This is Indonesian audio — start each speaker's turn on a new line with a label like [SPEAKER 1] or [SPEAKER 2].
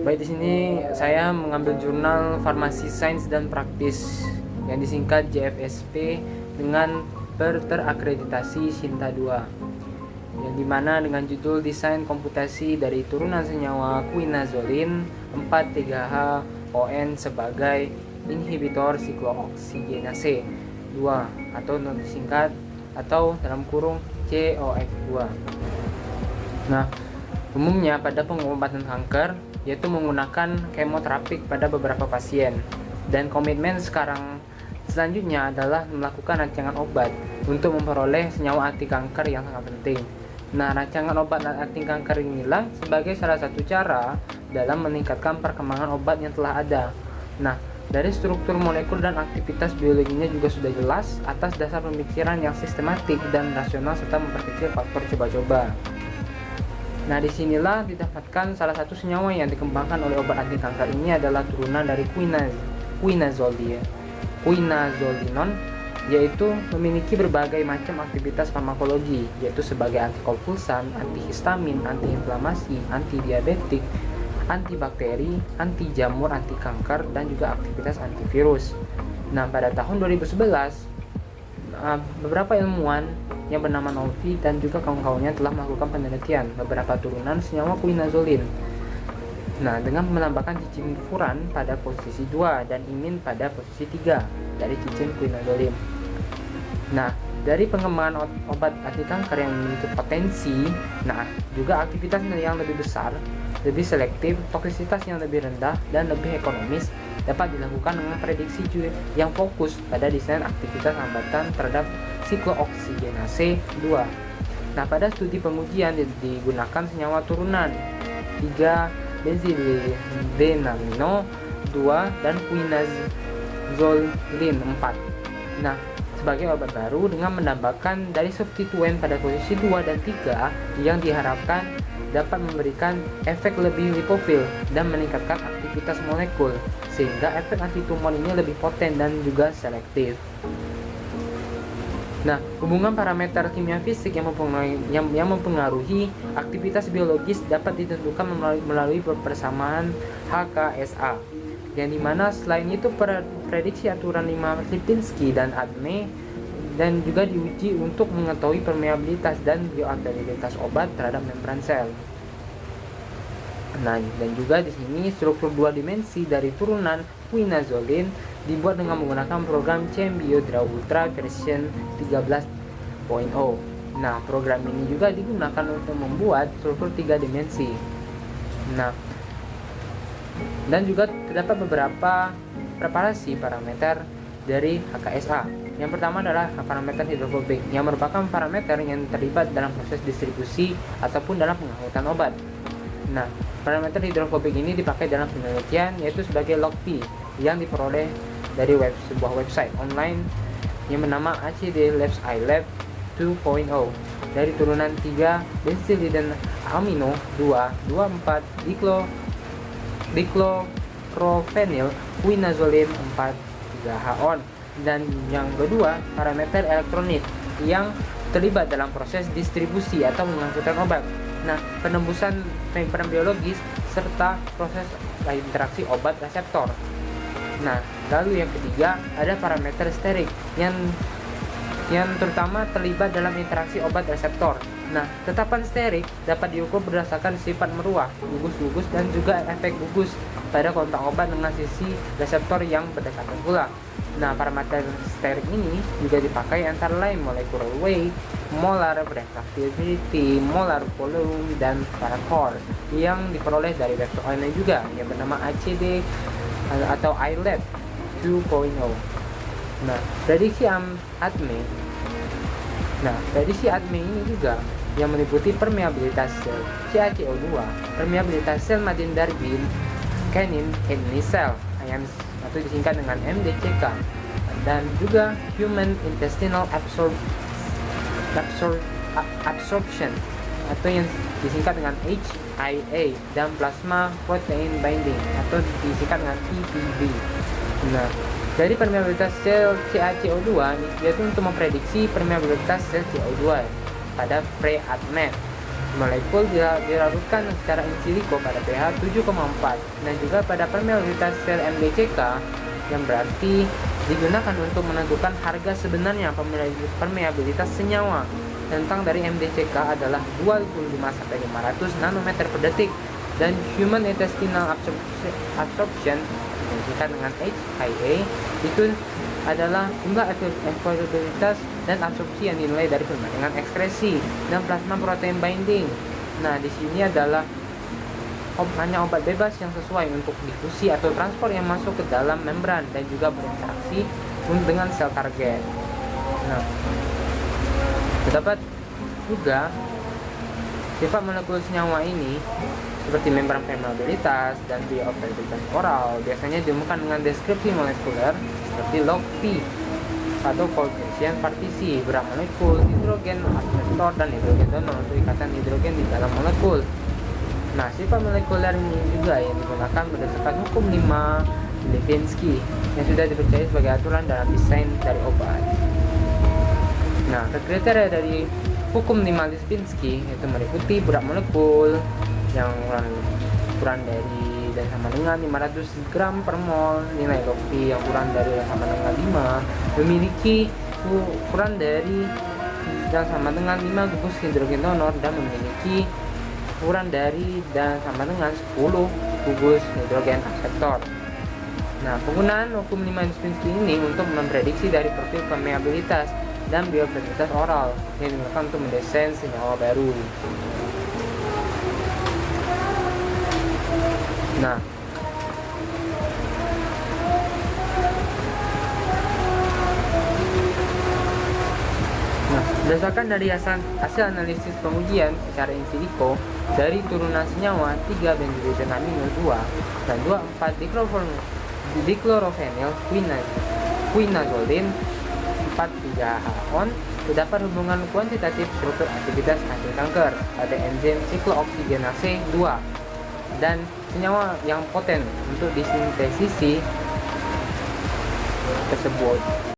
[SPEAKER 1] Baik, di sini saya mengambil jurnal Farmasi Sains dan Praktis yang disingkat JFSP dengan terakreditasi Sinta 2, yang dimana dengan judul Desain Komputasi dari Turunan Senyawa Quinazolin 4,3-H ON sebagai Inhibitor Siklooksigenase 2 atau disingkat atau dalam kurung COX2. Nah, umumnya pada pengobatan kanker yaitu menggunakan kemoterapi pada beberapa pasien, dan komitmen sekarang selanjutnya adalah melakukan rancangan obat untuk memperoleh senyawa anti kanker yang sangat penting. Nah, rancangan obat anti kanker inilah sebagai salah satu cara dalam meningkatkan perkembangan obat yang telah ada. Nah, dari struktur molekul dan aktivitas biologinya juga sudah jelas atas dasar pemikiran yang sistematik dan rasional serta memperkecil faktor coba-coba. Nah, disinilah didapatkan salah satu senyawa yang dikembangkan oleh obat anti kanker ini adalah turunan dari quinazolinon, yaitu memiliki berbagai macam aktivitas farmakologi, yaitu sebagai antikonvulsan, antihistamin, antiinflamasi, antidiabetik, antibakteri, anti jamur, anti kanker, dan juga aktivitas antivirus. Nah, pada tahun 2011 beberapa ilmuwan yang bernama Novi dan juga kawan-kawannya telah melakukan penelitian beberapa turunan senyawa quinazolin. Nah, dengan menambahkan cincin furan pada posisi 2 dan imin pada posisi 3 dari cincin quinazolin. Nah, dari pengembangan obat anti kanker yang memiliki potensi, juga aktivitas yang lebih besar, lebih selektif, toksisitas yang lebih rendah, dan lebih ekonomis dapat dilakukan dengan prediksi yang fokus pada desain aktivitas hambatan terhadap siklooksigenase 2. Nah, pada studi pengujian digunakan senyawa turunan 3-benzildenamino 2 dan quinazolin 4. Nah, sebagai obat baru dengan menambahkan dari substituen pada posisi 2 dan 3 yang diharapkan dapat memberikan efek lebih lipofil dan meningkatkan aktivitas molekul, sehingga efek antitumor ini lebih poten dan juga selektif. Nah, hubungan parameter kimia fisik yang mempengaruhi aktivitas biologis dapat ditentukan melalui persamaan HKSA, yang dimana selain itu prediksi aturan 5 Lipinski dan ADME, dan juga diuji untuk mengetahui permeabilitas dan bioavailabilitas obat terhadap membran sel. Nah, dan juga di sini struktur 2 dimensi dari turunan quinazolin dibuat dengan menggunakan program Cembio Draw Ultra version 13.0. Nah, program ini juga digunakan untuk membuat struktur 3 dimensi. Nah, dan juga terdapat beberapa preparasi parameter dari HKSA. Yang pertama adalah parameter hidrofobik, yang merupakan parameter yang terlibat dalam proses distribusi ataupun dalam pengangkutan obat. Nah, parameter hidrofobik ini dipakai dalam penelitian yaitu sebagai log P yang diperoleh dari sebuah website online yang bernama ACD Labs iLab 2.0 dari turunan 3 benziliden amino 2,2,4 dikloprophenil quinazolin 4,3-H ON. Dan yang kedua, parameter elektronik yang terlibat dalam proses distribusi atau pengangkutan obat. Nah, penembusan peran biologis serta proses interaksi obat reseptor. Nah, lalu yang ketiga ada parameter sterik yang terutama terlibat dalam interaksi obat reseptor. Nah, tetapan sterik dapat diukur berdasarkan sifat meruah, gugus-gugus, dan juga efek gugus pada kontak obat dengan sisi reseptor yang berdekatan pula. Nah, parameter sterik ini juga dipakai antara lain molecular weight, molar reactivity, molar volume, dan paracore yang diperoleh dari website online juga yang bernama ACD atau iLab 2.0. Nah, prediksi ADME. Nah, prediksi ADME ini juga yang meliputi permeabilitas sel CaCO2, permeabilitas sel Madin-Darby, Canine kidney cell atau disingkat dengan MDCK, dan juga human intestinal absorption atau yang disingkat dengan HIA, dan plasma protein binding atau disingkat dengan PPB. Nah, dari permeabilitas sel CaCO2 yaitu untuk memprediksi permeabilitas sel CO2 pada pre-ADME. Molekul dilarutkan secara in silico pada pH 7,4 dan juga pada permeabilitas sel MDCK, yang berarti digunakan untuk menentukan harga sebenarnya permeabilitas senyawa. Tentang dari MDCK adalah 25-500 nanometer per detik, dan human intestinal absorption disingkat dengan HIA itu adalah jumlah evaluabilitas dan absorpsi yang dinilai dari perbandingan ekskresi dan plasma protein binding. Nah, di sini adalah hanya obat bebas yang sesuai untuk difusi atau transport yang masuk ke dalam membran dan juga berinteraksi dengan sel target. Nah, terdapat juga sifat molekul senyawa ini seperti membran permeabilitas dan bioavailabilitas oral biasanya ditemukan dengan deskripsi molekuler seperti log P atau koefisien partisi, berat molekul, hidrogen akseptor, dan hidrogen donor untuk ikatan hidrogen di dalam molekul. Nah, sifat molekuler ini juga yang digunakan berdasarkan hukum 5 Lipinski yang sudah dipercaya sebagai aturan dalam desain dari obat. Nah, kriteria dari hukum 5 Lipinski itu meliputi berat molekul yang kurang dari dan sama dengan 500 gram per mol, nilai log P yang kurang dari dan sama dengan 5, memiliki kurang dari dan sama dengan 5 gugus hidrogen donor, dan memiliki kurang dari dan sama dengan 10 gugus hidrogen akseptor. Nah, penggunaan hukum 5 Lipinski ini untuk memprediksi dari profil permeabilitas dan bioavailabilitas oral yang digunakan untuk mendesain senyawa baru. Nah, berdasarkan dari hasil analisis pengujian secara in silico dari turunan senyawa 3-benzoisoamino 2 dan 2,4 diklorofenyl quinazolin 4,3-HON, terdapat hubungan kuantitatif struktur aktivitas anti kanker pada enzim siklooksigenase 2 dan senyawa yang poten untuk disintesis tersebut.